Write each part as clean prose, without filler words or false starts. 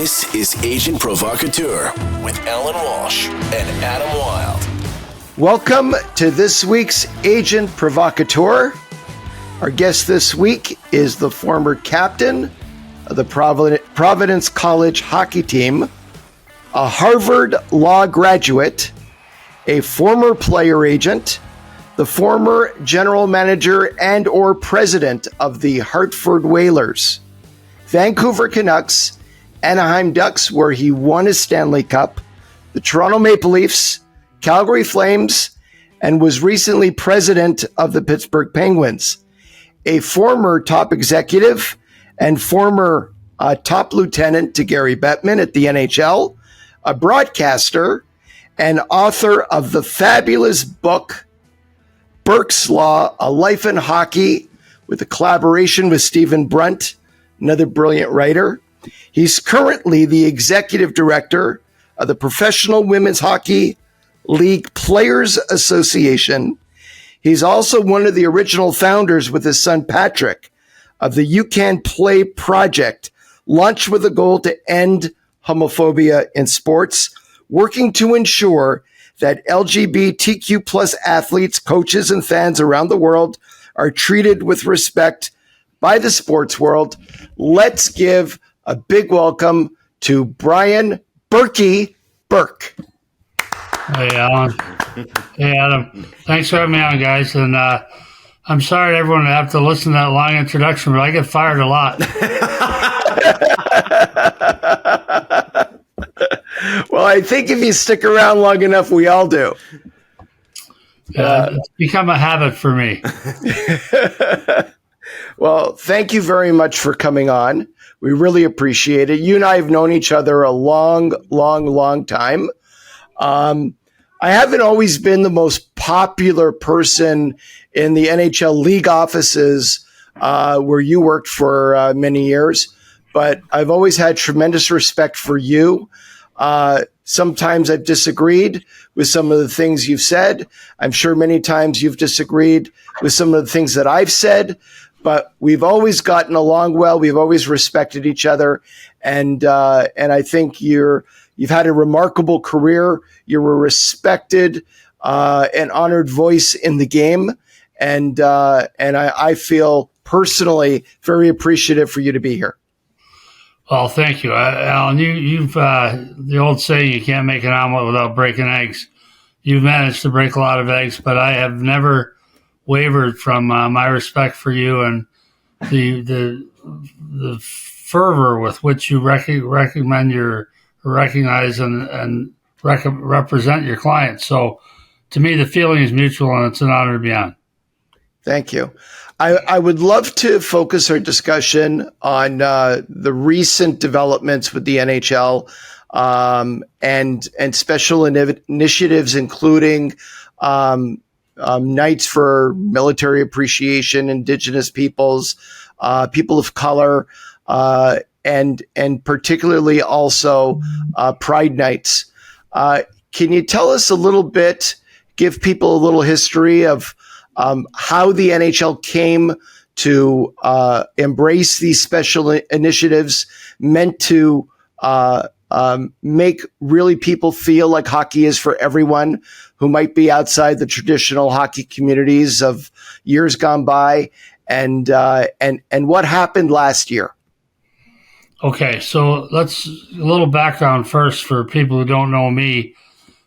This is Agent Provocateur with Allan Walsh and Adam Wylde. Welcome to this week's Agent Provocateur. Our guest this week is the former captain of the Providence College hockey team, a Harvard Law graduate, a former player agent, the former general manager and or president of the Hartford Whalers, Vancouver Canucks, Anaheim Ducks, where he won his Stanley Cup, the Toronto Maple Leafs, Calgary Flames, and was recently president of the Pittsburgh Penguins, a former top executive and former top lieutenant to Gary Bettman at the NHL, a broadcaster, and author of the fabulous book, Burke's Law, A Life in Hockey, with a collaboration with Stephen Brunt, another brilliant writer. He's currently the executive director of the Professional Women's Hockey League Players Association. He's also one of the original founders with his son Patrick of the You Can Play project, launched with a goal to end homophobia in sports, working to ensure that LGBTQ plus athletes, coaches, and fans around the world are treated with respect by the sports world. Let's give a big welcome to Brian Burke. Hey, Allan. Hey, Adam. Thanks for having me on, guys. And I'm sorry to everyone to have to listen to that long introduction, but I get fired a lot. Well, I think if you stick around long enough, we all do. It's become a habit for me. Well, thank you very much for coming on. We really appreciate it. You and I have known each other a long time. I haven't always been the most popular person in the NHL league offices where you worked for many years, but I've always had tremendous respect for you. Sometimes I've disagreed with some of the things you've said. I'm sure many times you've disagreed with some of the things that I've said, but we've always gotten along well. We've always respected each other. And I think you've had a remarkable career. You're a respected and honored voice in the game. And I feel personally very appreciative for you to be here. Well, thank you, Allan. You've the old saying, you can't make an omelet without breaking eggs. You've managed to break a lot of eggs, but I have never wavered from my respect for you and the fervor with which you recognize and represent your clients. So, to me, the feeling is mutual, and it's an honor to be on. Thank you. I would love to focus our discussion on the recent developments with the NHL and special initiatives, including nights for military appreciation, Indigenous peoples, people of color, and particularly also Pride nights. Can you tell us a little bit, give people a little history of how the NHL came to embrace these special initiatives meant to make really people feel like hockey is for everyone who might be outside the traditional hockey communities of years gone by, and what happened last year? Okay, so let's a little background first for people who don't know me.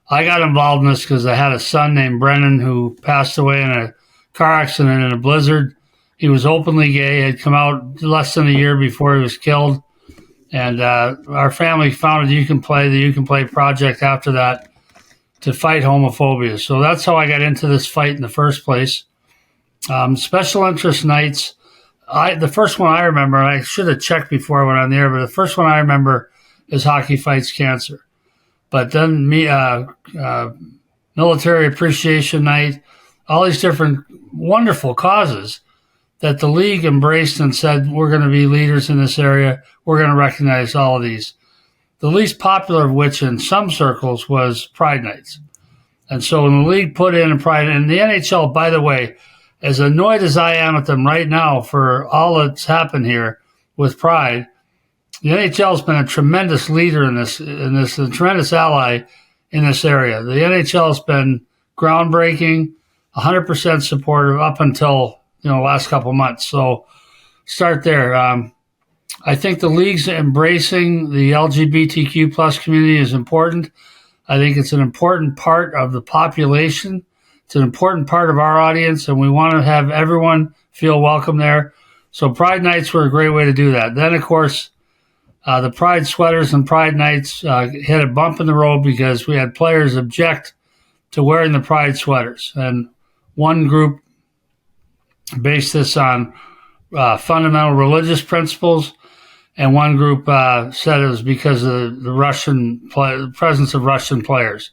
I got involved in this because I had a son named Brennan who passed away in a car accident in a blizzard. He was openly gay, had come out less than a year before he was killed. And our family founded the You Can Play project after that to fight homophobia. So that's how I got into this fight in the first place. Special interest nights. The first one I remember, and I should have checked before I went on the air, but the first one I remember is Hockey Fights Cancer. But then Military Appreciation Night, all these different wonderful causes that the league embraced and said, we're going to be leaders in this area. We're going to recognize all of these. The least popular of which in some circles was Pride Nights. And so when the league put in a Pride, and the NHL, by the way, as annoyed as I am at them right now for all that's happened here with Pride, the NHL has been a tremendous leader in this, a tremendous ally in this area. The NHL has been groundbreaking, 100% supportive up until last couple months. So start there. I think the league's embracing the LGBTQ plus community is important. I think it's an important part of the population. It's an important part of our audience, and we want to have everyone feel welcome there. So Pride Nights were a great way to do that. Then, of course, the Pride sweaters and Pride Nights hit a bump in the road because we had players object to wearing the Pride sweaters. And one group based this on fundamental religious principles, and one group said it was because of the presence of Russian players.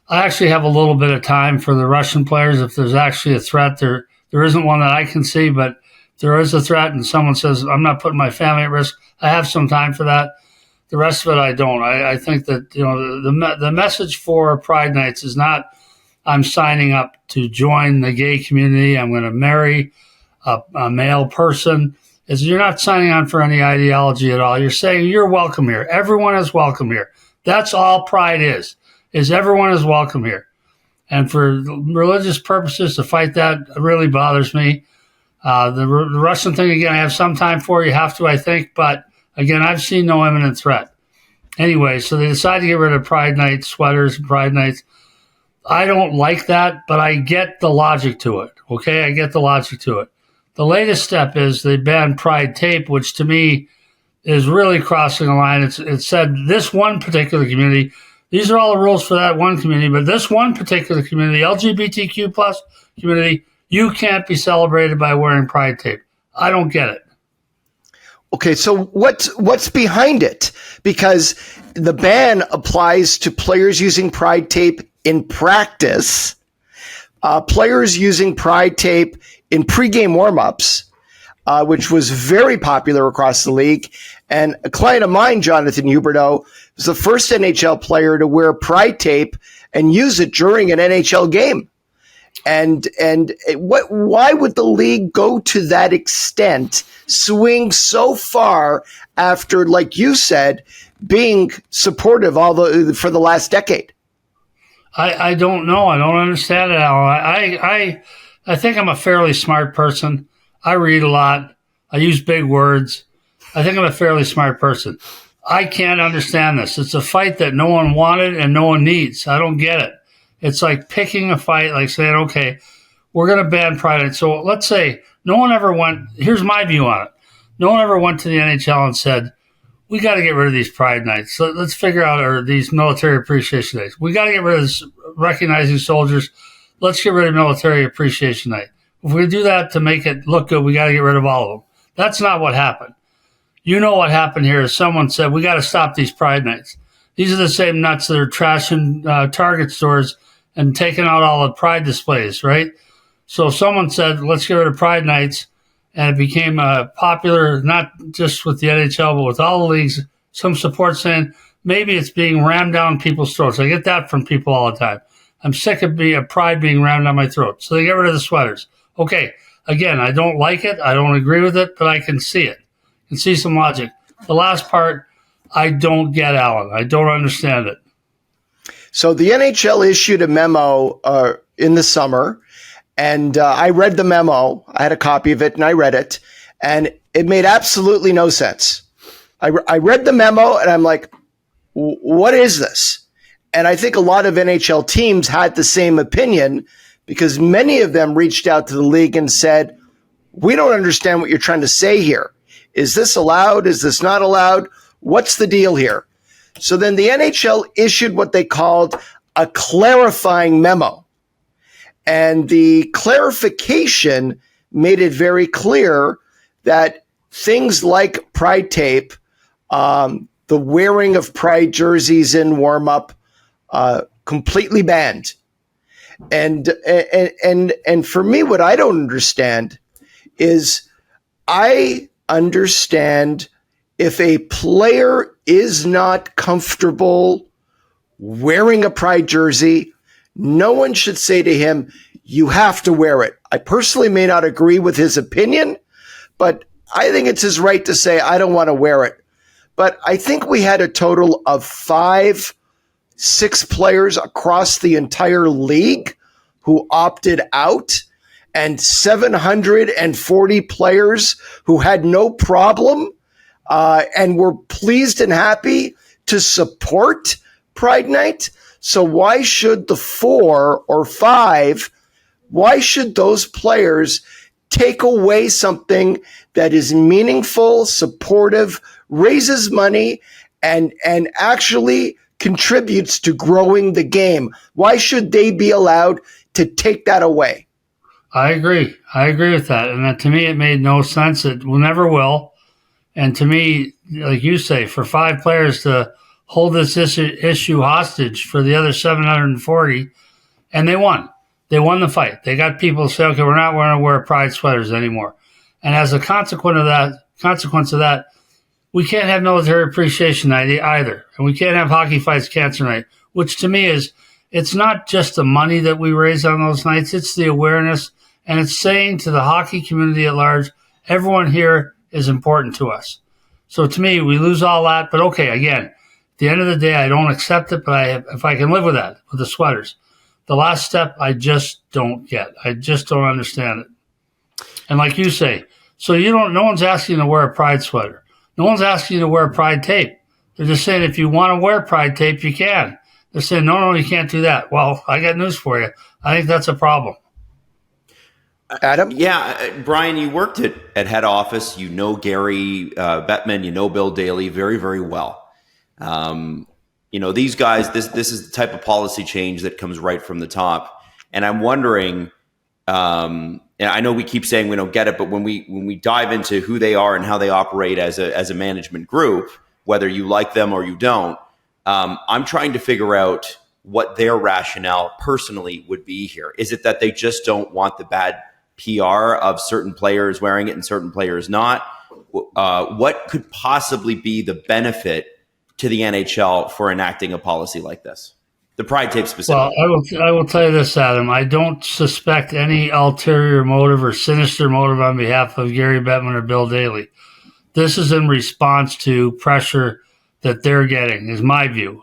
I actually have a little bit of time for the Russian players. If there's actually a threat, there isn't one that I can see, but if there is a threat and someone says, I'm not putting my family at risk, I have some time for that. The rest of it, I don't. I think that the message for Pride Nights is not, I'm signing up to join the gay community, I'm going to marry a male person. You're not signing on for any ideology at all. You're saying you're welcome here. Everyone is welcome here. That's all Pride is everyone is welcome here. And for religious purposes, to fight that really bothers me. The Russian thing, again, I have some time for. You have to, I think. But, again, I've seen no imminent threat. Anyway, so they decided to get rid of Pride Night sweaters and Pride Nights. I don't like that, but I get the logic to it. Okay, I get the logic to it. The latest step is they banned Pride tape, which to me is really crossing a line. It said this one particular community, these are all the rules for that one community, but this one particular community, LGBTQ plus community, you can't be celebrated by wearing Pride tape. I don't get it. Okay, so what's behind it? Because the ban applies to players using Pride tape in practice, players using Pride tape in pregame warmups, which was very popular across the league. And a client of mine, Jonathan Huberdeau, was the first NHL player to wear Pride tape and use it during an NHL game. And why would the league go to that extent, swing so far after, like you said, being supportive for the last decade? I don't know. I don't understand it, Allan. I think I'm a fairly smart person. I read a lot. I use big words. I think I'm a fairly smart person. I can't understand this. It's a fight that no one wanted and no one needs. I don't get it. It's like picking a fight, like saying, okay, we're going to ban Pride. So let's say no one ever went, here's my view on it. No one ever went to the NHL and said, we got to get rid of these Pride Nights. So let's figure out, or these military appreciation days. We got to get rid of this recognizing soldiers. Let's get rid of Military Appreciation Night. If we do that to make it look good, we got to get rid of all of them. That's not what happened. You know what happened here is someone said, we got to stop these Pride Nights. These are the same nuts that are trashing Target stores and taking out all the Pride displays, right? So someone said, let's get rid of Pride Nights, and it became popular, not just with the NHL, but with all the leagues. Some support saying, maybe it's being rammed down people's throats. I get that from people all the time. I'm sick of Pride being rammed down my throat. So they get rid of the sweaters. Okay, again, I don't like it. I don't agree with it, but I can see it. I can see some logic. The last part, I don't get, Allan. I don't understand it. So the NHL issued a memo in the summer, and I read the memo. I had a copy of it, and I read it, and it made absolutely no sense. I read the memo, and I'm like, what is this? And I think a lot of NHL teams had the same opinion because many of them reached out to the league and said, we don't understand what you're trying to say here. Is this allowed? Is this not allowed? What's the deal here? So then the NHL issued what they called a clarifying memo. And the clarification made it very clear that things like Pride tape, the wearing of Pride jerseys in warm-up, completely banned. And for me, what I don't understand is I understand if a player is not comfortable wearing a Pride jersey, no one should say to him, you have to wear it. I personally may not agree with his opinion, but I think it's his right to say, I don't want to wear it. but I think we had a total of 6 players across the entire league who opted out, and 740 players who had no problem and were pleased and happy to support Pride Night. So why should the 4 or 5, why should those players take away something that is meaningful, supportive, raises money, and actually contributes to growing the game? Why should they be allowed to take that away? I agree. I agree with that. And to me, it made no sense. It never will. And to me, like you say, for 5 players to hold this issue hostage for the other 740, and they won. They won the fight. They got people to say, okay, we're not going to wear pride sweaters anymore. And as a consequence of that, we can't have military appreciation night either. And we can't have hockey fights cancer night, which to me is, it's not just the money that we raise on those nights, it's the awareness. And it's saying to the hockey community at large, everyone here is important to us. So to me, we lose all that. But okay, again, at the end of the day, I don't accept it, but if I can live with that, with the sweaters. The last step, I just don't get. I just don't understand it. And like you say, so no one's asking you to wear a pride sweater. No one's asking you to wear pride tape. They're just saying if you want to wear pride tape, you can. They're saying, no, you can't do that. Well, I got news for you. I think that's a problem. Adam? Yeah, Brian, you worked at head office. You know Gary Bettman. You know Bill Daly very, very well. These guys, this is the type of policy change that comes right from the top. And I'm wondering, and I know we keep saying we don't get it, but when we dive into who they are and how they operate as a management group, whether you like them or you don't, I'm trying to figure out what their rationale personally would be here. Is it that they just don't want the bad PR of certain players wearing it and certain players not? What could possibly be the benefit to the NHL for enacting a policy like this? The pride tape specifically. Well, I will tell you this, Adam. I don't suspect any ulterior motive or sinister motive on behalf of Gary Bettman or Bill Daly. This is in response to pressure that they're getting, is my view.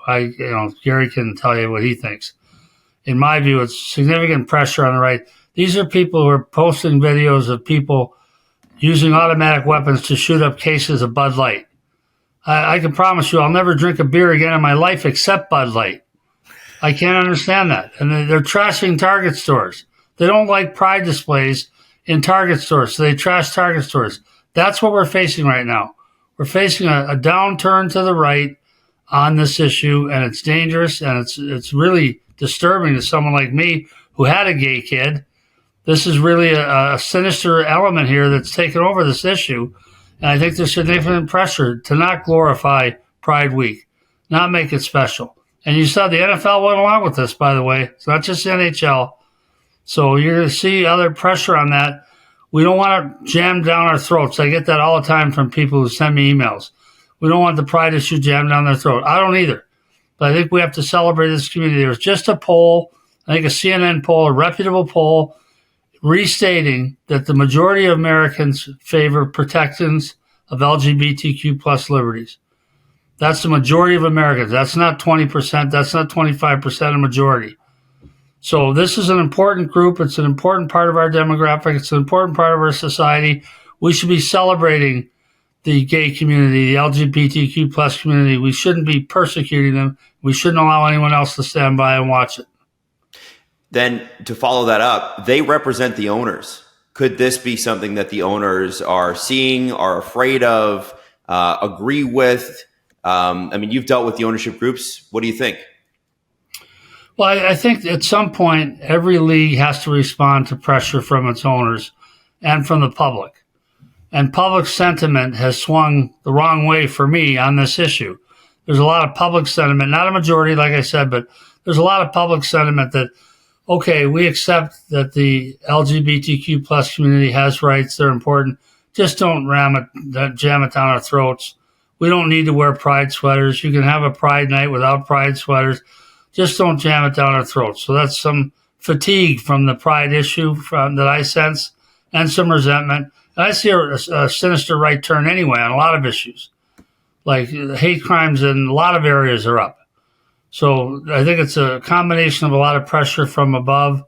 Gary can tell you what he thinks. In my view, it's significant pressure on the right. These are people who are posting videos of people using automatic weapons to shoot up cases of Bud Light. I can promise you I'll never drink a beer again in my life except Bud Light. I can't understand that. And they're trashing Target stores. They don't like pride displays in Target stores, so they trash Target stores. That's what we're facing right now. We're facing a downturn to the right on this issue, and it's dangerous, and it's really disturbing to someone like me who had a gay kid. This is really a sinister element here that's taken over this issue, and I think there's significant pressure to not glorify Pride Week, not make it special. And you saw the NFL went along with this, by the way. It's not just the NHL. So you're going to see other pressure on that. We don't want to jam down our throats. I get that all the time from people who send me emails. We don't want the pride issue jammed down their throat. I don't either. But I think we have to celebrate this community. There was just a poll, I think a CNN poll, a reputable poll, restating that the majority of Americans favor protections of LGBTQ plus liberties. That's the majority of Americans. That's not 20%. That's not 25%, a majority. So this is an important group. It's an important part of our demographic. It's an important part of our society. We should be celebrating the gay community, the LGBTQ plus community. We shouldn't be persecuting them. We shouldn't allow anyone else to stand by and watch it. Then to follow that up, they represent the owners. Could this be something that the owners are seeing, are afraid of, agree with? You've dealt with the ownership groups. What do you think? Well, I think at some point, every league has to respond to pressure from its owners and from the public. And public sentiment has swung the wrong way for me on this issue. There's a lot of public sentiment, not a majority, like I said, but there's a lot of public sentiment that, okay, we accept that the LGBTQ plus community has rights. They're important. Just don't jam it down our throats. We don't need to wear pride sweaters. You can have a pride night without pride sweaters. Just don't jam it down our throats. So that's some fatigue from the pride issue that I sense, and some resentment. And I see a sinister right turn anyway on a lot of issues. Like hate crimes in a lot of areas are up. So I think it's a combination of a lot of pressure from above,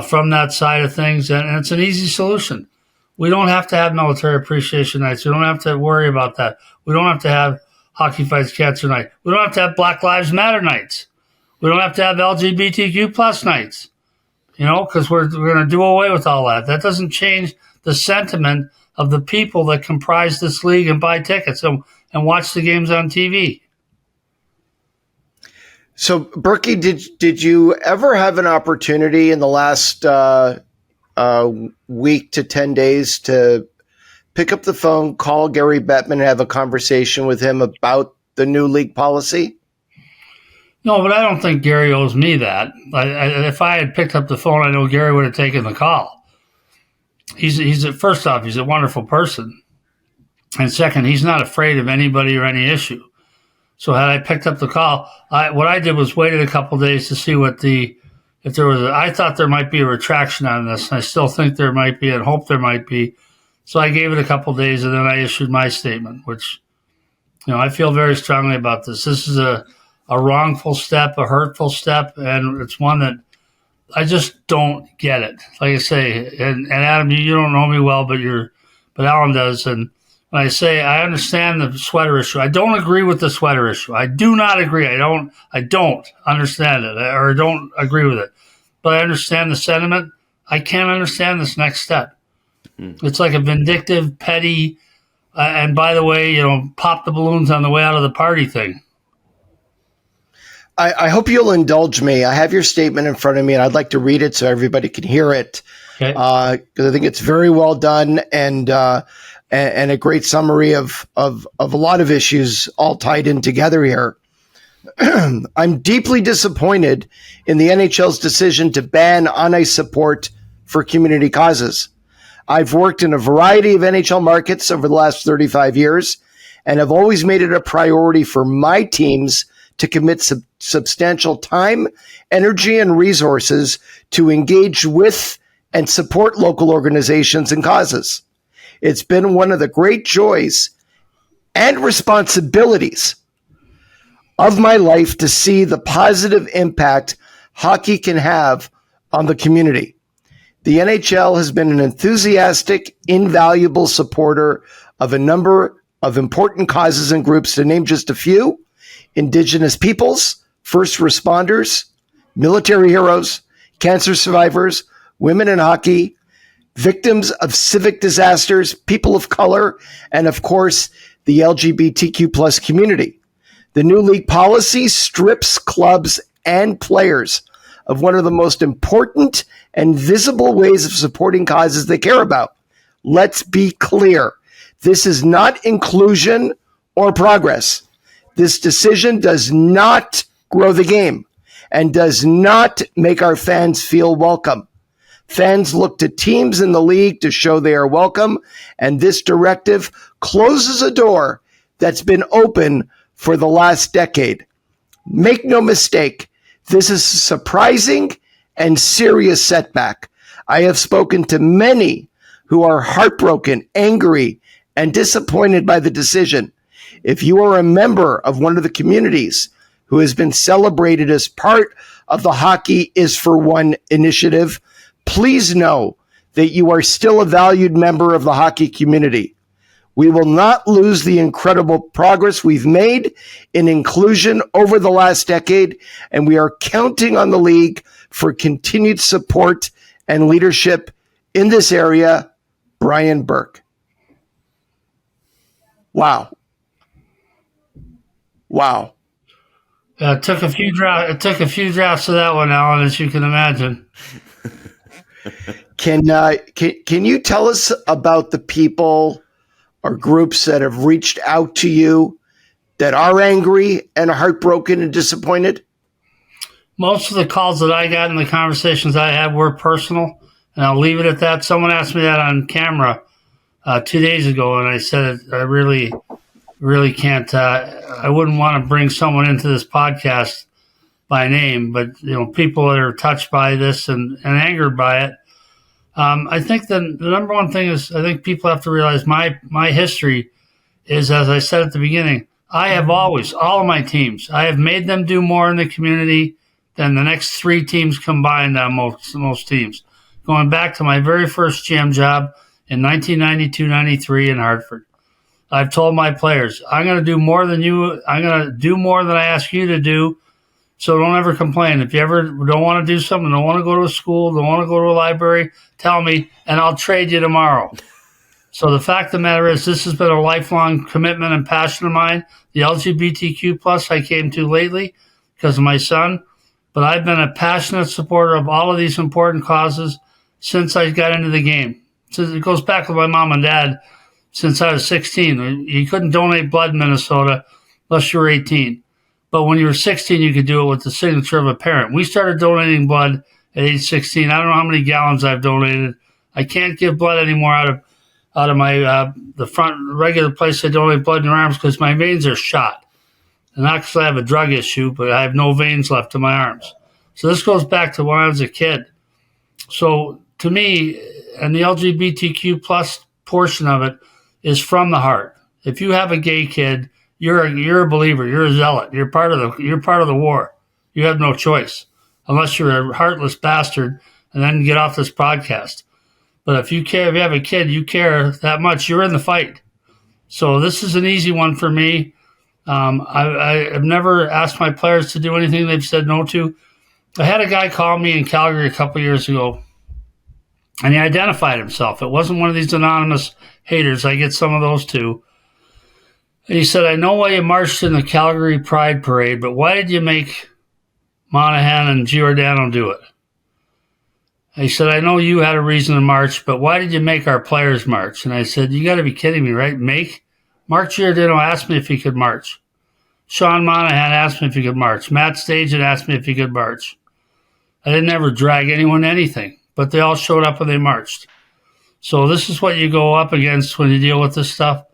from that side of things, and it's an easy solution. We don't have to have military appreciation nights. We don't have to worry about that. We don't have to have Hockey Fights Cancer night. We don't have to have Black Lives Matter nights. We don't have to have LGBTQ plus nights, because we're going to do away with all that. That doesn't change the sentiment of the people that comprise this league and buy tickets and watch the games on TV. So, Berkey, did you ever have an opportunity in the last week to 10 days to pick up the phone, call Gary Bettman, and have a conversation with him about the new league policy? No, but I don't think Gary owes me that. If I had picked up the phone, I know Gary would have taken the call. First off, he's a wonderful person. And second, he's not afraid of anybody or any issue. So had I picked up the call, what I did was waited a couple of days to see if there was I thought there might be a retraction on this. And I still think there might be and hope there might be. So I gave it a couple of days and then I issued my statement, which, I feel very strongly about this. This is a wrongful step, a hurtful step, and it's one that I just don't get it. Like I say, and Adam, you don't know me well, but Allan does. And when I say I understand the sweater issue, I don't agree with the sweater issue. I do not agree. I don't understand it or don't agree with it. But I understand the sentiment. I can't understand this next step. It's like a vindictive, petty, and by the way, pop the balloons on the way out of the party thing. I hope you'll indulge me. I have your statement in front of me, and I'd like to read it so everybody can hear it. Okay. Because I think it's very well done and a great summary of a lot of issues all tied in together here. I'm deeply disappointed in the NHL's decision to ban on-ice support for community causes. I've worked in a variety of NHL markets over the last 35 years and have always made it a priority for my teams to commit substantial time, energy, and resources to engage with and support local organizations and causes. It's been one of the great joys and responsibilities of my life to see the positive impact hockey can have on the community. The NHL has been an enthusiastic, invaluable supporter of a number of important causes and groups, to name just a few: Indigenous peoples, first responders, military heroes, cancer survivors, women in hockey, victims of civic disasters, people of color, and of course, the LGBTQ plus community. The new league policy strips clubs and players of one of the most important and visible ways of supporting causes they care about. Let's be clear. This is not inclusion or progress. This decision does not grow the game and does not make our fans feel welcome. Fans look to teams in the league to show they are welcome, and this directive closes a door that's been open for the last decade. Make no mistake, this is a surprising and serious setback. I have spoken to many who are heartbroken, angry, and disappointed by the decision. If you are a member of one of the communities who has been celebrated as part of the Hockey is for One initiative, please know that you are still a valued member of the hockey community. We will not lose the incredible progress we've made in inclusion over the last decade, and we are counting on the league for continued support and leadership in this area. Brian Burke. Wow. It took a few drafts of that one, Allan, as you can imagine. Can you tell us about the people or groups that have reached out to you that are angry and heartbroken and disappointed? Most of the calls that I got and the conversations I had were personal, and I'll leave it at that. Someone asked me that on camera 2 days ago, and I said I really can't. I wouldn't want to bring someone into this podcast by name, but people that are touched by this and angered by it. I think the number one thing is I think people have to realize my history is, as I said at the beginning, I have always, all of my teams, I have made them do more in the community than the next 3 teams combined on most teams. Going back to my very first GM job in 1992-93 in Hartford. I've told my players, I'm going to do more than you. I'm going to do more than I ask you to do. So don't ever complain. If you ever don't want to do something, don't want to go to a school, don't want to go to a library, tell me, and I'll trade you tomorrow. So the fact of the matter is, this has been a lifelong commitment and passion of mine. The LGBTQ plus I came to lately because of my son, but I've been a passionate supporter of all of these important causes since I got into the game. So it goes back with my mom and dad since I was 16. You couldn't donate blood in Minnesota unless you were 18. But when you were 16, you could do it with the signature of a parent. We started donating blood at age 16. I don't know how many gallons I've donated. I can't give blood anymore out of my the front regular place I donate blood in your arms because my veins are shot. And not because I have a drug issue, but I have no veins left in my arms. So this goes back to when I was a kid. So to me, and the LGBTQ plus portion of it is from the heart. If you have a gay kid, you're a believer. You're a zealot. You're part of the war. You have no choice unless you're a heartless bastard and then get off this podcast. But if you care, if you have a kid, you care that much. You're in the fight. So this is an easy one for me. I have never asked my players to do anything they've said no to. I had a guy call me in Calgary a couple of years ago, and he identified himself. It wasn't one of these anonymous haters. I get some of those too. And he said, I know why you marched in the Calgary Pride Parade, but why did you make Monahan and Giordano do it? He said, I know you had a reason to march, but why did you make our players march? And I said, you got to be kidding me, right? Mark Giordano asked me if he could march. Sean Monahan asked me if he could march. Matt Stajan asked me if he could march. I didn't ever drag anyone to anything, but they all showed up and they marched. So this is what you go up against when you deal with this stuff.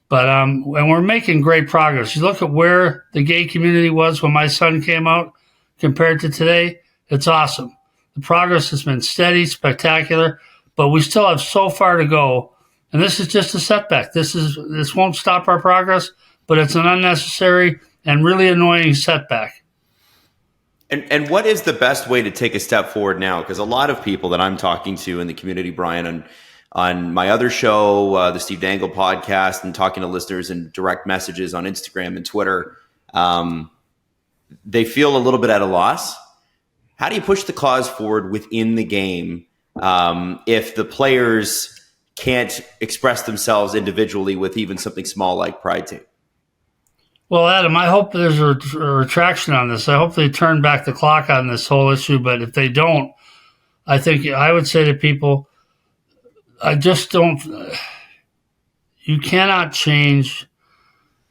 But and we're making great progress. You look at where the gay community was when my son came out compared to today, it's awesome. The progress has been steady, spectacular, but we still have so far to go. And this is just a setback. This won't stop our progress, but it's an unnecessary and really annoying setback. And what is the best way to take a step forward now? Because a lot of people that I'm talking to in the community, Brian, on my other show, the Steve Dangle podcast, and talking to listeners and direct messages on Instagram and Twitter, they feel a little bit at a loss. How do you push the cause forward within the game if the players can't express themselves individually with even something small like Pride Tape? Well, Adam, I hope there's a retraction on this. I hope they turn back the clock on this whole issue. But if they don't, I think I would say to people, I just don't. You cannot change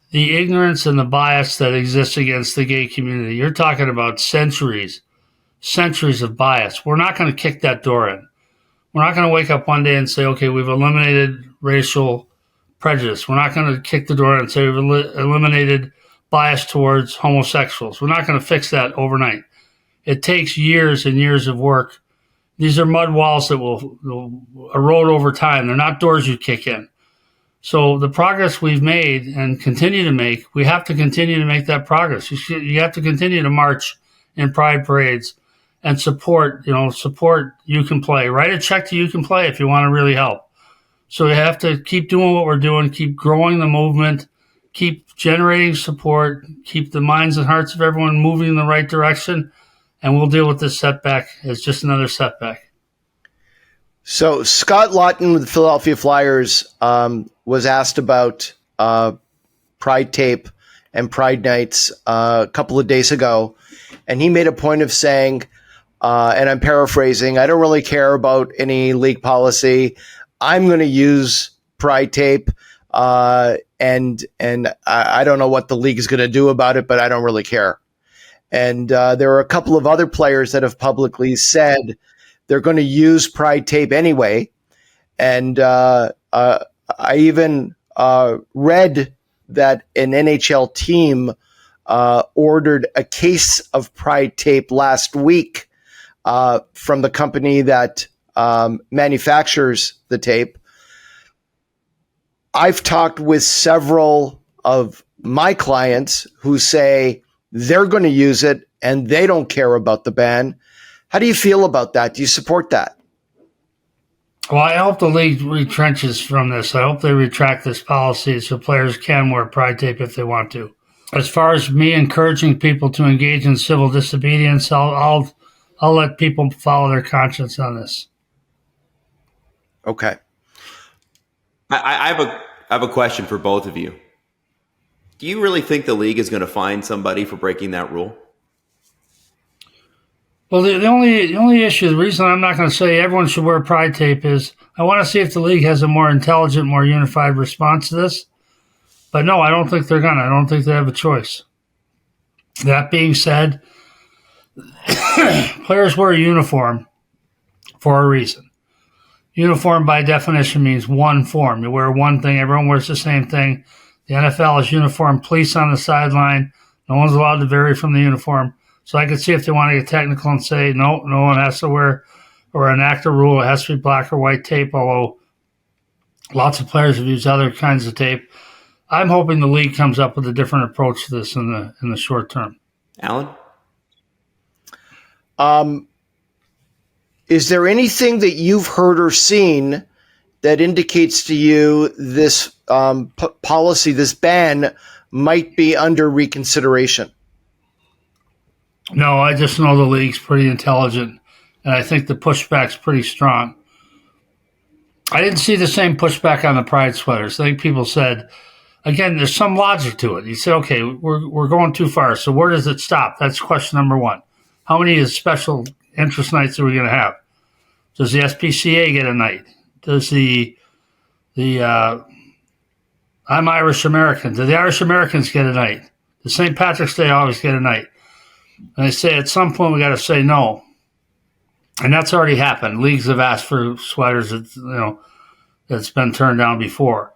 the ignorance and the bias that exists against the gay community. You're talking about centuries of bias. We're not going to kick that door in. We're not going to wake up one day and say, okay, we've eliminated racial prejudice. We're not going to kick the door in and say we've eliminated bias towards homosexuals. We're not going to fix that overnight. It takes years and years of work. These are mud walls that will erode over time. They're not doors you kick in. So the progress we've made and continue to make, we have to continue to make that progress. You have to continue to march in pride parades and support You Can Play. Write a check to You Can Play if you want to really help. So we have to keep doing what we're doing, keep growing the movement, keep generating support, keep the minds and hearts of everyone moving in the right direction, and we'll deal with this setback as just another setback. So Scott Laughton with the Philadelphia Flyers was asked about Pride Tape and Pride Nights a couple of days ago, and he made a point of saying, and I'm paraphrasing, I don't really care about any league policy. I'm going to use Pride Tape, and I don't know what the league is going to do about it, but I don't really care. And there are a couple of other players that have publicly said they're going to use Pride Tape anyway. And I even read that an NHL team ordered a case of Pride Tape last week from the company that manufactures the tape. I've talked with several of my clients who say they're going to use it and they don't care about the ban. How do you feel about that? Do you support that? Well, I hope the league retrenches from this. I hope they retract this policy so players can wear pride tape if they want to. As far as me encouraging people to engage in civil disobedience, I'll let people follow their conscience on this. Okay. I have a question for both of you. Do you really think the league is going to fine somebody for breaking that rule? Well, the only issue, the reason I'm not going to say everyone should wear pride tape is I want to see if the league has a more intelligent, more unified response to this. But no, I don't think they're going to. I don't think they have a choice. That being said, players wear a uniform for a reason. Uniform by definition means one form. You wear one thing, everyone wears the same thing. The NFL is uniform, police on the sideline. No one's allowed to vary from the uniform. So I could see if they want to get technical and say, no one has to wear or enact a rule. It has to be black or white tape, although lots of players have used other kinds of tape. I'm hoping the league comes up with a different approach to this in the short term. Allan? Is there anything that you've heard or seen that indicates to you this policy, this ban, might be under reconsideration? No, I just know the league's pretty intelligent, and I think the pushback's pretty strong. I didn't see the same pushback on the pride sweaters. I think people said, again, there's some logic to it. You say, okay, we're going too far, so where does it stop? That's question number one. How many special interest nights are we going to have? Does the SPCA get a night? Does the I'm Irish American. Do the Irish Americans get a night? Does St. Patrick's Day always get a night? And they say at some point we got to say no. And that's already happened. Leagues have asked for sweaters that's been turned down before.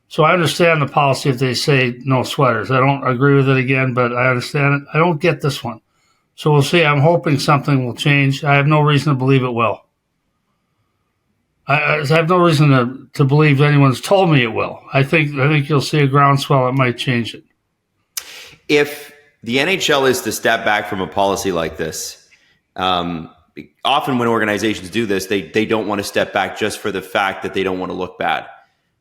So I understand the policy if they say no sweaters. I don't agree with it again, but I understand it. I don't get this one. So we'll see. I'm hoping something will change. I have no reason to believe it will. I have no reason to believe anyone's told me it will. I think you'll see a groundswell that might change it. If the NHL is to step back from a policy like this, often when organizations do this, they don't want to step back just for the fact that they don't want to look bad.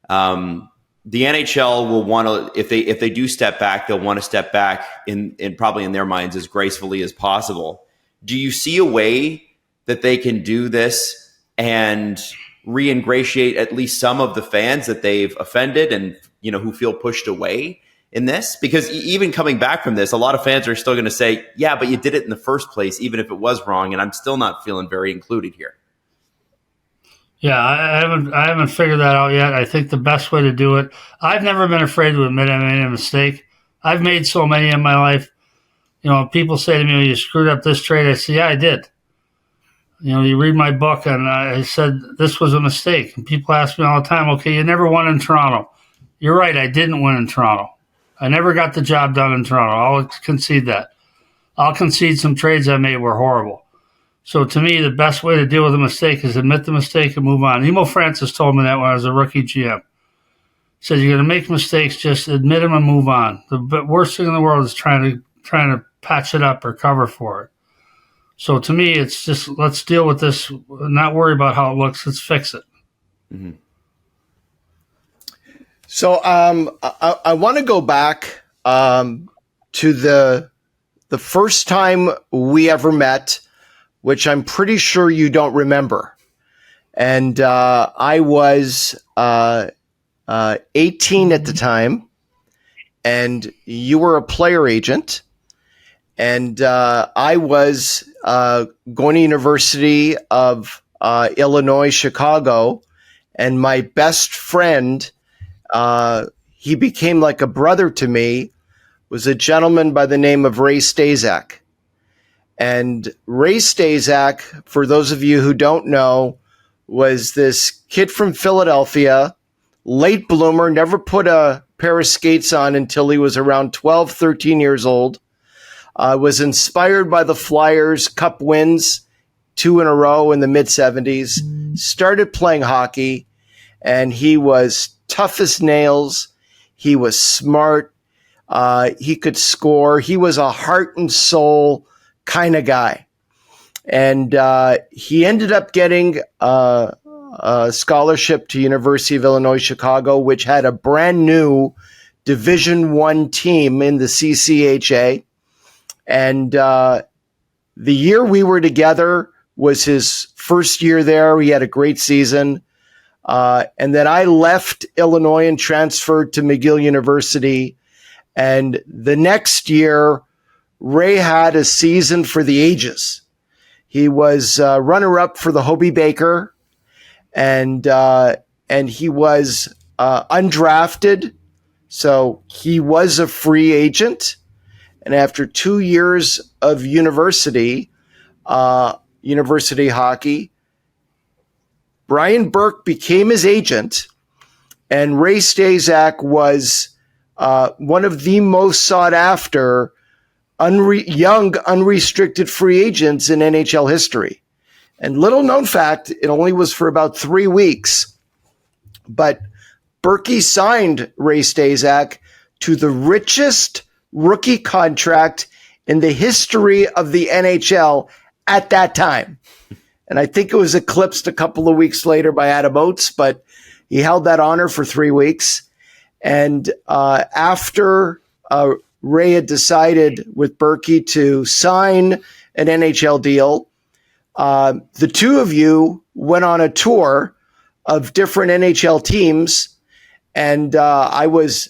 The NHL will want to, if they do step back, they'll want to step back in probably in their minds as gracefully as possible. Do you see a way that they can do this and re-ingratiate at least some of the fans that they've offended and who feel pushed away in this? Because even coming back from this, a lot of fans are still going to say, yeah, but you did it in the first place, even if it was wrong, and I'm still not feeling very included here. Yeah, I haven't figured that out yet. I think the best way to do it, I've never been afraid to admit I made a mistake. I've made so many in my life. People say to me, well, you screwed up this trade. I say, yeah, I did. You read my book, and I said this was a mistake. And people ask me all the time, okay, you never won in Toronto. You're right, I didn't win in Toronto. I never got the job done in Toronto. I'll concede that. I'll concede some trades I made were horrible. So to me, the best way to deal with a mistake is admit the mistake and move on. Emo Francis told me that when I was a rookie GM. He said, you're going to make mistakes, just admit them and move on. The worst thing in the world is trying to patch it up or cover for it. So to me, it's just let's deal with this, not worry about how it looks. Let's fix it. Mm-hmm. So I want to go back to the first time we ever met, which I'm pretty sure you don't remember. And I was 18 at the time, and you were a player agent. And I was going to University of Illinois, Chicago, and my best friend, he became like a brother to me, was a gentleman by the name of Ray Stazak. And Ray Stazak, for those of you who don't know, was this kid from Philadelphia, late bloomer, never put a pair of skates on until he was around 12, 13 years old. Was inspired by the Flyers Cup wins, 2 in a row in the mid-'70s, started playing hockey, and he was tough as nails. He was smart. He could score. He was a heart and soul kind of guy. And he ended up getting a scholarship to University of Illinois Chicago, which had a brand new Division I team in the CCHA. And the year we were together was his first year there. He had a great season. And then I left Illinois and transferred to McGill University. And the next year, Ray had a season for the ages. He was runner-up for the Hobie Baker, and he was undrafted, so he was a free agent. And after 2 years of university hockey, Brian Burke became his agent, and Ray Staszak was one of the most sought-after young, unrestricted free agents in NHL history. And little known fact, it only was for about 3 weeks, but Berkey signed Ray Staszak to the richest rookie contract in the history of the NHL at that time. And I think it was eclipsed a couple of weeks later by Adam Oates, but he held that honor for 3 weeks. And after Ray had decided with Berkey to sign an NHL deal, the two of you went on a tour of different NHL teams, and I was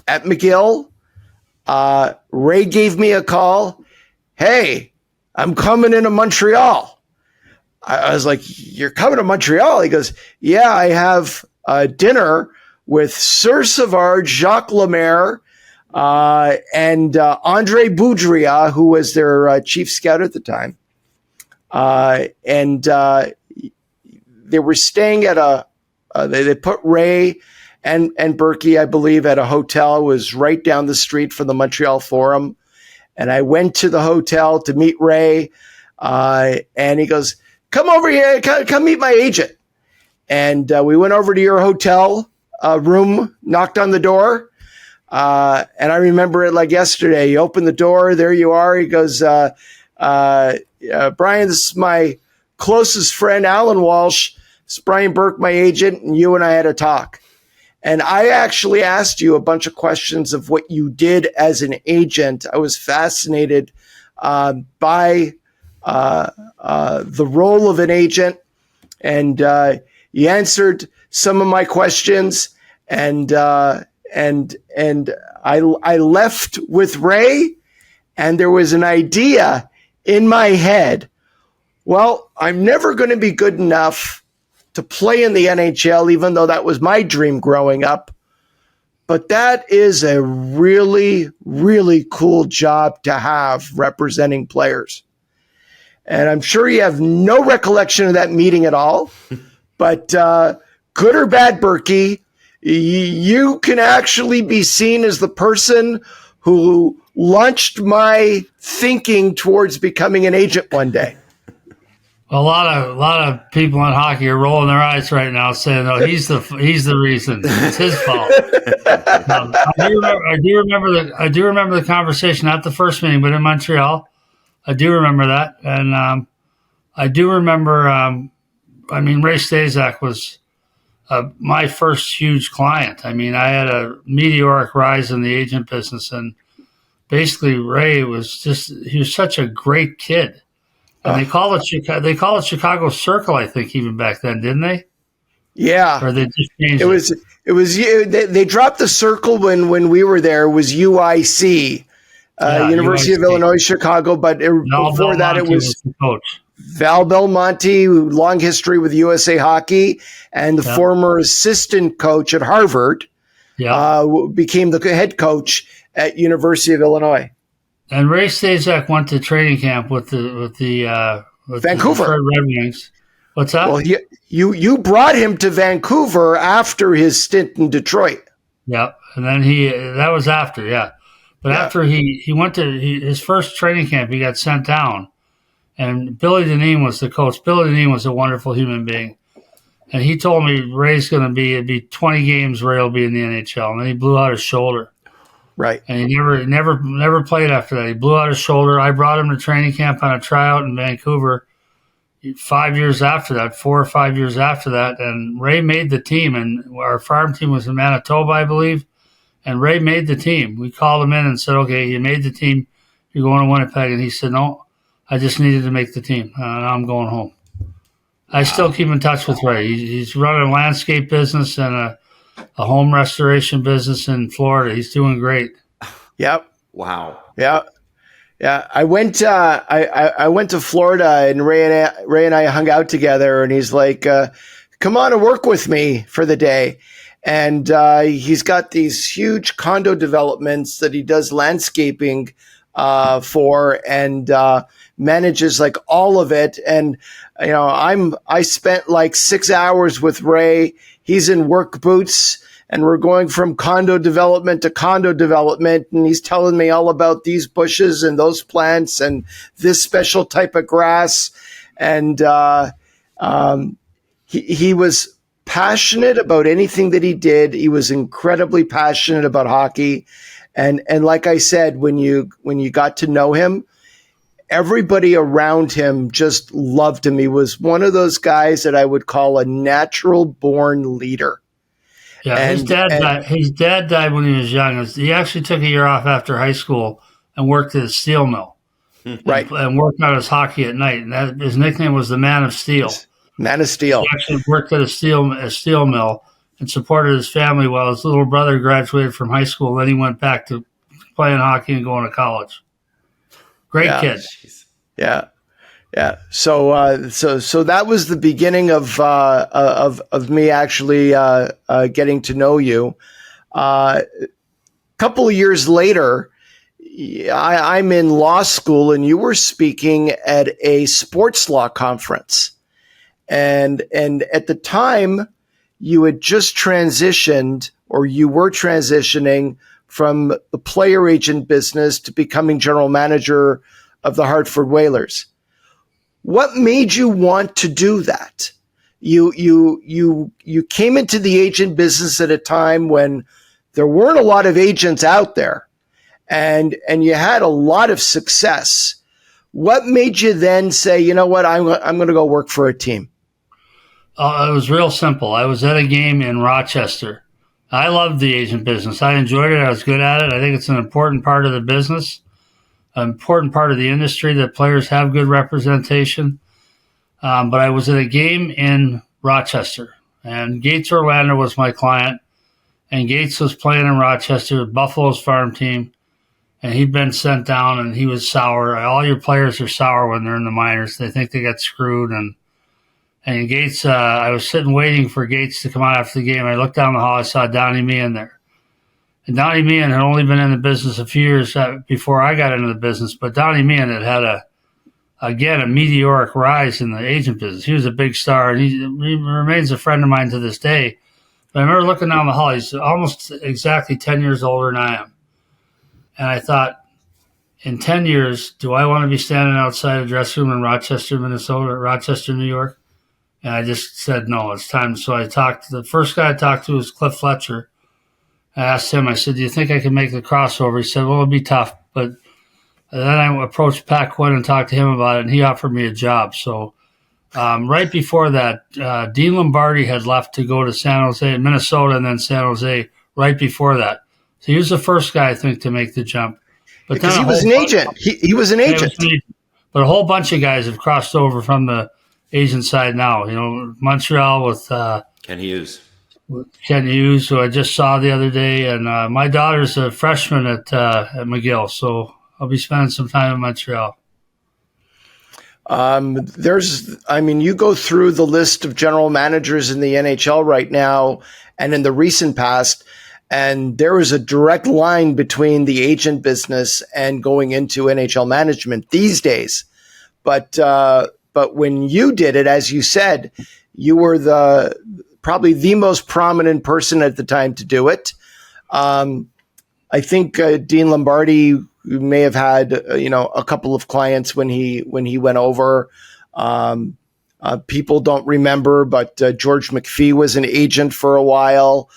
at McGill. Ray gave me a call. Hey, I'm coming into Montreal. I was like, you're coming to Montreal? He goes, yeah, I have dinner with Sir Savard, Jacques Lemaire, and Andre Boudria, who was their chief scout at the time. And they were staying at they put Ray and Berkey, I believe, at a hotel. It was right down the street from the Montreal Forum. And I went to the hotel to meet Ray. And he goes, come over here, come meet my agent. And we went over to your hotel room, knocked on the door. And I remember it like yesterday. He opened the door. There you are. He goes, Brian, this is my closest friend, Allan Walsh. It's Brian Burke, my agent, and you and I had a talk. And I actually asked you a bunch of questions of what you did as an agent. I was fascinated by the role of an agent, and you answered some of my questions. And I left with Ray, and there was an idea in my head. Well, I'm never going to be good enough to play in the NHL, even though that was my dream growing up. But that is a really, really cool job to have, representing players. And I'm sure you have no recollection of that meeting at all. But good or bad, Berkey, you can actually be seen as the person who launched my thinking towards becoming an agent one day. A lot of people in hockey are rolling their eyes right now, saying, "Oh, he's the reason. It's his fault." I do remember the conversation, not the first meeting, but in Montreal. I do remember that, and I do remember. Ray Staszak was my first huge client. I mean, I had a meteoric rise in the agent business, and basically Ray he was such a great kid. And they call it Chicago Circle, I think, even back then, didn't they? Yeah. Or they just changed it. It was they dropped the Circle when we were there. It was UIC, University of Illinois Chicago, but before that it was the coach. Val Belmonte, long history with USA Hockey, and the former assistant coach at Harvard, became the head coach at University of Illinois. And Ray Staszak went to training camp with the Vancouver Red Wings. What's that? Well, you brought him to Vancouver after his stint in Detroit. Yeah, and then that was after, yeah. But after he went to his first training camp, he got sent down, and Billy Dineen was the coach. Billy Dineen was a wonderful human being, and he told me Ray's going to be 20 games. Ray will be in the NHL, and then he blew out his shoulder. Right. And he never played after that. He blew out his shoulder. I brought him to training camp on a tryout in Vancouver 5 years after that, 4 or 5 years after that. And Ray made the team, and our farm team was in Manitoba, I believe. And Ray made the team. We called him in and said, okay, you made the team. You're going to Winnipeg. And he said, no, I just needed to make the team. Now I'm going home. I still keep in touch with Ray. He's running a landscape business and a home restoration business in Florida. He's doing great. Yep. Wow. Yeah. Yeah. I went to Florida, and Ray and I hung out together, and he's like, come on and work with me for the day. And he's got these huge condo developments that he does landscaping for, and manages like all of it. And I spent like 6 hours with Ray. He's in work boots, and we're going from condo development to condo development, and he's telling me all about these bushes and those plants and this special type of grass. And he was passionate about anything that he did. He was incredibly passionate about hockey. And like I said, when you got to know him, everybody around him just loved him. He was one of those guys that I would call a natural born leader. Yeah, his dad died when he was young. He actually took a year off after high school and worked at a steel mill. Right. And worked on his hockey at night. And his nickname was the Man of Steel. Man of Steel. He actually worked at a steel mill and supported his family while his little brother graduated from high school. Then he went back to playing hockey and going to college. Great kid. Yeah. Yeah. So that was the beginning of me actually getting to know you. Couple of years later, I'm in law school, and you were speaking at a sports law conference, and at the time, you had just transitioned, or you were transitioning from the player agent business to becoming general manager of the Hartford Whalers. What made you want to do that? You came into the agent business at a time when there weren't a lot of agents out there, and you had a lot of success. What made you then say, you know what, I'm going to go work for a team? It was real simple. I was at a game in Rochester. I loved the agent business. I enjoyed it. I was good at it. I think it's an important part of the business, an important part of the industry that players have good representation. But I was at a game in Rochester, and Gates Orlando was my client, and Gates was playing in Rochester, Buffalo's farm team, and he'd been sent down, and he was sour. All your players are sour when they're in the minors. They think they got screwed, and Gates, I was sitting waiting for Gates to come out after the game. I looked down the hall. I saw Donnie Meehan there. And Donnie Meehan had only been in the business a few years before I got into the business, but Donnie Meehan had a meteoric rise in the agent business. He was a big star, and he remains a friend of mine to this day. But I remember looking down the hall. He's almost exactly 10 years older than I am. And I thought, in 10 years, do I want to be standing outside a dressing room in Rochester, Minnesota, or Rochester, New York? And I just said, no, it's time. So the first guy I talked to was Cliff Fletcher. I asked him, I said, do you think I can make the crossover? He said, well, it'll be tough. But then I approached Pat Quinn and talked to him about it, and he offered me a job. So right before that, Dean Lombardi had left to go to San Jose, Minnesota, and then San Jose right before that. So he was the first guy, I think, to make the jump. But because he was an agent. He was an agent. But a whole bunch of guys have crossed over from the agent side now. Montreal with Ken Hughes. Ken Hughes, who I just saw the other day, and my daughter's a freshman at McGill, so I'll be spending some time in Montreal. You go through the list of general managers in the NHL right now and in the recent past, and there is a direct line between the agent business and going into NHL management these days. But when you did it, as you said, you were probably the most prominent person at the time to do it. I think Dean Lombardi may have had a couple of clients when he went over. People don't remember, but George McPhee was an agent for a while.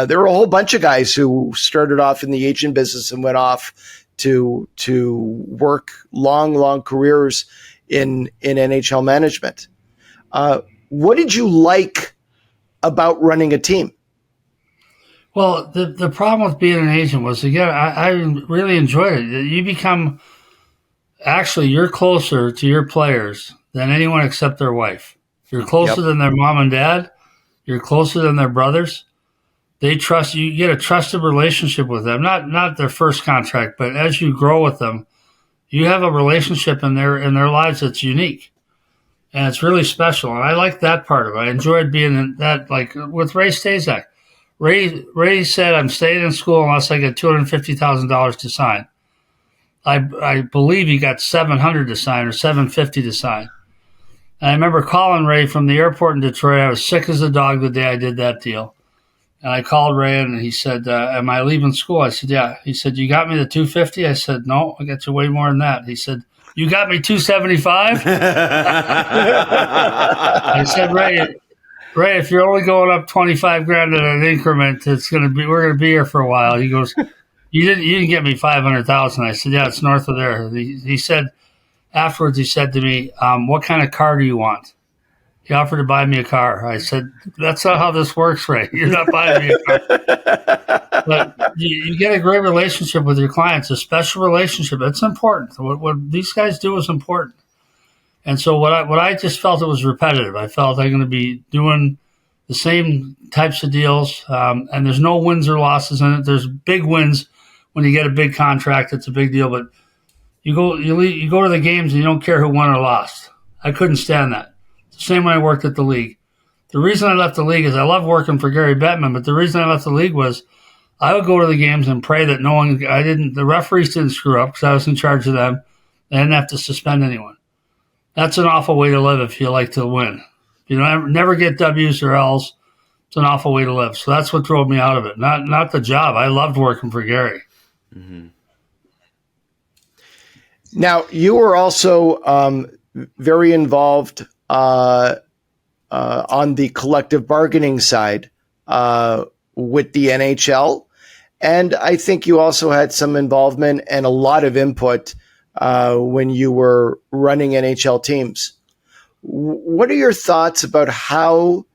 There were a whole bunch of guys who started off in the agent business and went off to work long careers in NHL management. What did you like about running a team? Well, the problem with being an agent was, again, I really enjoyed it. You're closer to your players than anyone except their wife. You're closer than their mom and dad. You're closer than their brothers. They trust you. You get a trusted relationship with them. Not their first contract, but as you grow with them, you have a relationship in their lives that's unique, and it's really special. And I like that part of it. I enjoyed being in that, like with Ray Stazak. Ray said, "I'm staying in school unless I get $250,000 to sign." I believe he got $700 to sign or $750 to sign. And I remember calling Ray from the airport in Detroit. I was sick as a dog the day I did that deal. And I called Ray and he said, "Am I leaving school?" I said, "Yeah." He said, "You got me the $250?" I said, "No, I got you way more than that." He said, "You got me $275?" I said, Ray, if you're only going up 25 grand in an increment, we're gonna be here for a while." He goes, You didn't get me 500,000. I said, "Yeah, it's north of there." He said afterwards. He said to me, "What kind of car do you want?" He offered to buy me a car. I said, "That's not how this works, Ray. You're not buying me a car." But you get a great relationship with your clients, a special relationship. It's important. What these guys do is important. And so what I just felt, it was repetitive. I felt I'm going to be doing the same types of deals, and there's no wins or losses in it. There's big wins when you get a big contract. It's a big deal, but you go to the games and you don't care who won or lost. I couldn't stand that. It's the same when I worked at the league. The reason I left the league is I love working for Gary Bettman, but the reason I left the league was I would go to the games and pray that the referees didn't screw up because I was in charge of them. They didn't have to suspend anyone. That's an awful way to live if you like to win. You never get W's or L's. It's an awful way to live. So that's what drove me out of it. Not the job. I loved working for Gary. Mm-hmm. Now, you were also very involved on the collective bargaining side with the NHL. And I think you also had some involvement and a lot of input when you were running NHL teams. What are your thoughts about how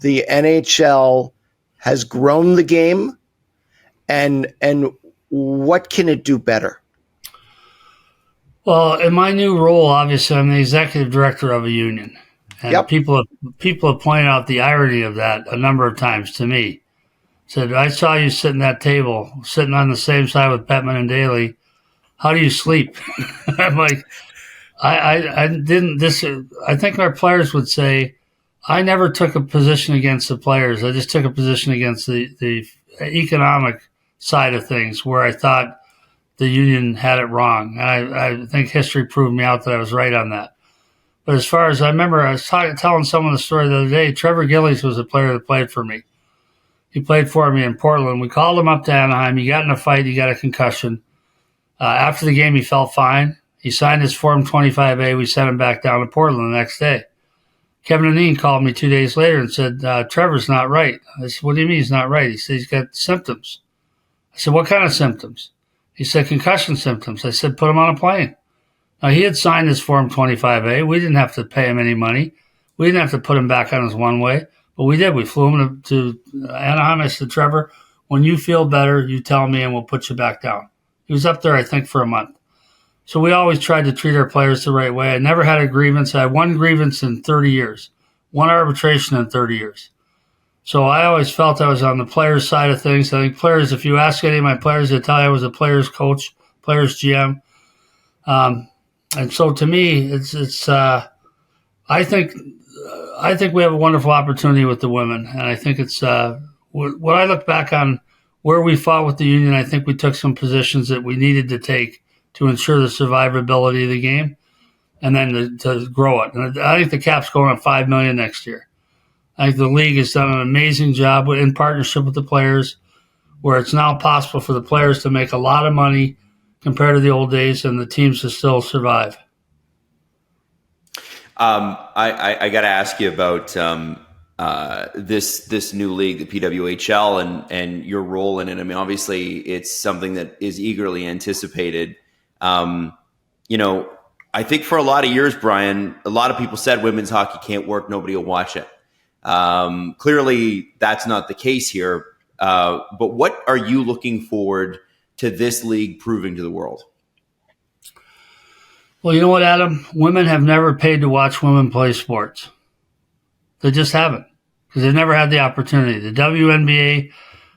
the NHL has grown the game and what can it do better? Well, in my new role, obviously, I'm the executive director of a union. And people have pointed out the irony of that a number of times to me. Said, "I saw you sitting at that table, sitting on the same side with Bettman and Daly. How do you sleep?" I'm like, I didn't. I think our players would say, I never took a position against the players. I just took a position against the economic side of things, where I thought the union had it wrong. And I think history proved me out that I was right on that. But as far as I remember, I was telling someone the story the other day. Trevor Gillies was a player that played for me. He played for me in Portland. We called him up to Anaheim. He got in a fight. He got a concussion. After the game, he felt fine. He signed his Form 25A. We sent him back down to Portland the next day. Kevin Anine called me 2 days later and said, "Trevor's not right." I said, "What do you mean he's not right?" He said, "He's got symptoms." I said, "What kind of symptoms?" He said, "Concussion symptoms." I said, "Put him on a plane." Now, he had signed his Form 25A. We didn't have to pay him any money. We didn't have to put him back on his one-way, but we did. We flew him to Anaheim. I said, "Trevor, when you feel better, you tell me and we'll put you back down." He was up there, I think, for a month. So we always tried to treat our players the right way. I never had a grievance. I had one grievance in 30 years, one arbitration in 30 years. So I always felt I was on the players' side of things. I think players, if you ask any of my players, they'll tell you I was a players' coach, players' GM. And so to me, I think we have a wonderful opportunity with the women. And I think it's when I look back on where we fought with the union, I think we took some positions that we needed to take to ensure the survivability of the game and then to grow it. And I think the cap's going up $5 million next year. I think the league has done an amazing job in partnership with the players, where it's now possible for the players to make a lot of money compared to the old days and the teams to still survive. I got to ask you about this new league, the PWHL, and your role in it. I mean, obviously, it's something that is eagerly anticipated. I think for a lot of years, Brian, a lot of people said women's hockey can't work, nobody will watch it. Clearly, that's not the case here. But what are you looking forward to this league proving to the world? Well, you know what, Adam? Women have never paid to watch women play sports. They just haven't, because they've never had the opportunity. The WNBA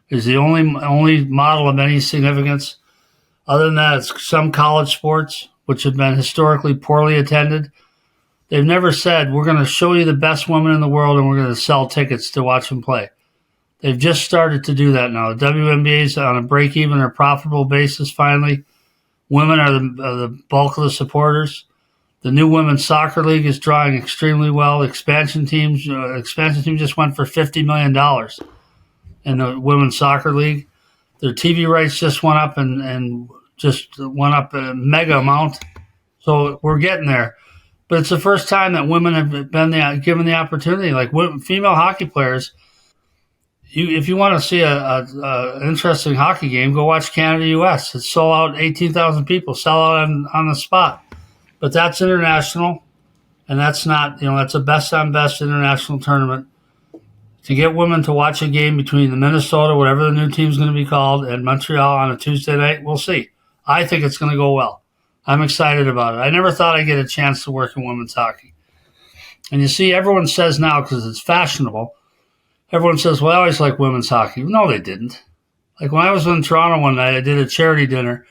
is the only model of any significance. Other than that, it's some college sports, which have been historically poorly attended. They've never said, we're going to show you the best women in the world and we're going to sell tickets to watch them play. They've just started to do that now. The WNBA is on a break-even or profitable basis finally. Women are the bulk of the supporters. The new women's soccer league is drawing extremely well. Expansion team just went for $50 million in the women's soccer league. Their TV rights just went up and just went up a mega amount. So we're getting there. But it's the first time that women have been given the opportunity. Like female hockey players, if you want to see an interesting hockey game, go watch Canada-US. It's sold out, 18,000 people, sell out on the spot. But that's international, and that's not, that's a best-on-best international tournament. To get women to watch a game between the Minnesota, whatever the new team's going to be called, and Montreal on a Tuesday night, we'll see. I think it's going to go well. I'm excited about it. I never thought I'd get a chance to work in women's hockey. And you see, everyone says now, because it's fashionable, everyone says, well, I always liked women's hockey. No, they didn't. Like when I was in Toronto one night, I did a charity dinner.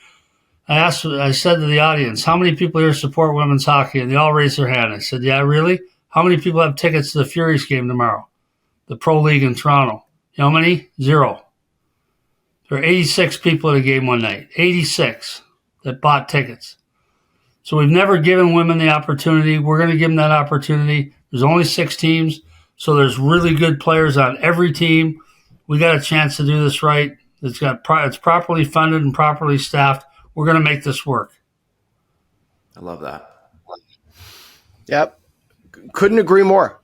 I said to the audience, how many people here support women's hockey? And they all raised their hand. I said, yeah, really? How many people have tickets to the Furies game tomorrow? The Pro League in Toronto. You know how many? 0. There were 86 people at a game one night. 86 that bought tickets. So we've never given women the opportunity. We're going to give them that opportunity. There's only 6 teams, so there's really good players on every team. We got a chance to do this right. It's properly funded and properly staffed. We're going to make this work. I love that. Yep. Couldn't agree more.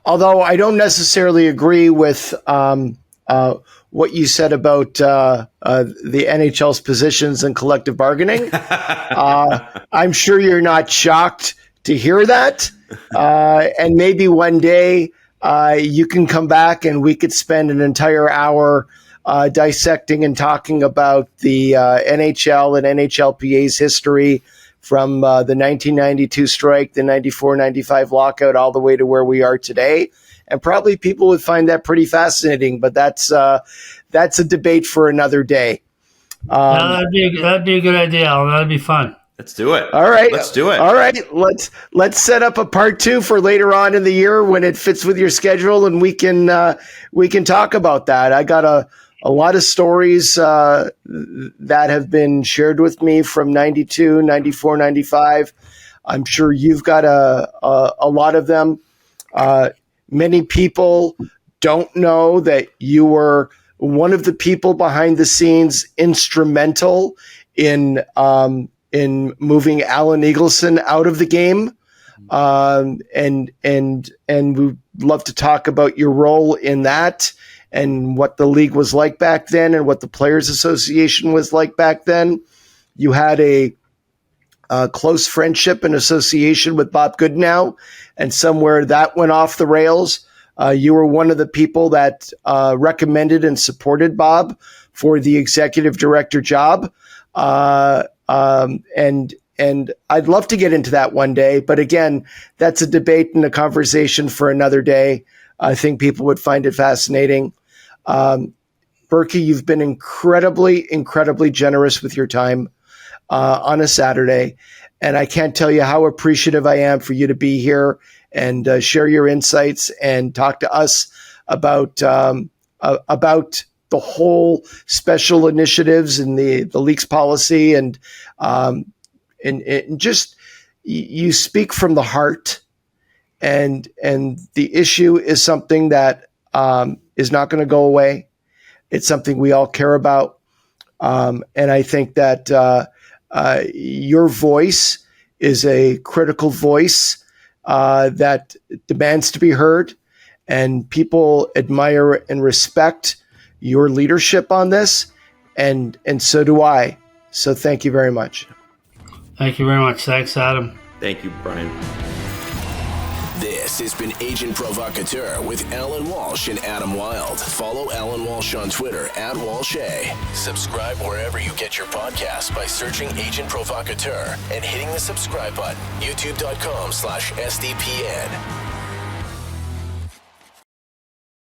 Although I don't necessarily agree with what you said about the NHL's positions in collective bargaining. I'm sure you're not shocked to hear that. And maybe one day you can come back and we could spend an entire hour dissecting and talking about the NHL and NHLPA's history from the 1992 strike, the 94-95 lockout, all the way to where we are today. And probably people would find that pretty fascinating, but that's a debate for another day. That'd be a good idea, Allan. That'd be fun. Let's do it. All right. Let's do it. All right. Let's set up a part 2 for later on in the year when it fits with your schedule, and we can talk about that. I got a lot of stories that have been shared with me from 92, 94, 95. I'm sure you've got a lot of them. Many people don't know that you were one of the people behind the scenes instrumental in moving Allan Eagleson out of the game. And we'd love to talk about your role in that and what the league was like back then and what the Players Association was like back then. You had a close friendship and association with Bob Goodenow, and somewhere that went off the rails. You were one of the people that recommended and supported Bob for the executive director job. And I'd love to get into that one day. But again, that's a debate and a conversation for another day. I think people would find it fascinating. Burke, you've been incredibly, incredibly generous with your time on a Saturday. And I can't tell you how appreciative I am for you to be here and share your insights and talk to us about the whole special initiatives and the leaks policy and just you speak from the heart, and the issue is something that is not going to go away. It's something we all care about, and I think that your voice is a critical voice that demands to be heard. and people admire and respect your leadership on this, and so do I. So thank you very much. Thank you very much. Thanks, Adam. Thank you, Brian. This has been Agent Provocateur with Allan Walsh and Adam Wylde. Follow Allan Walsh on Twitter @WalshA. Subscribe wherever you get your podcasts by searching Agent Provocateur and hitting the subscribe button. YouTube.com/SDPN.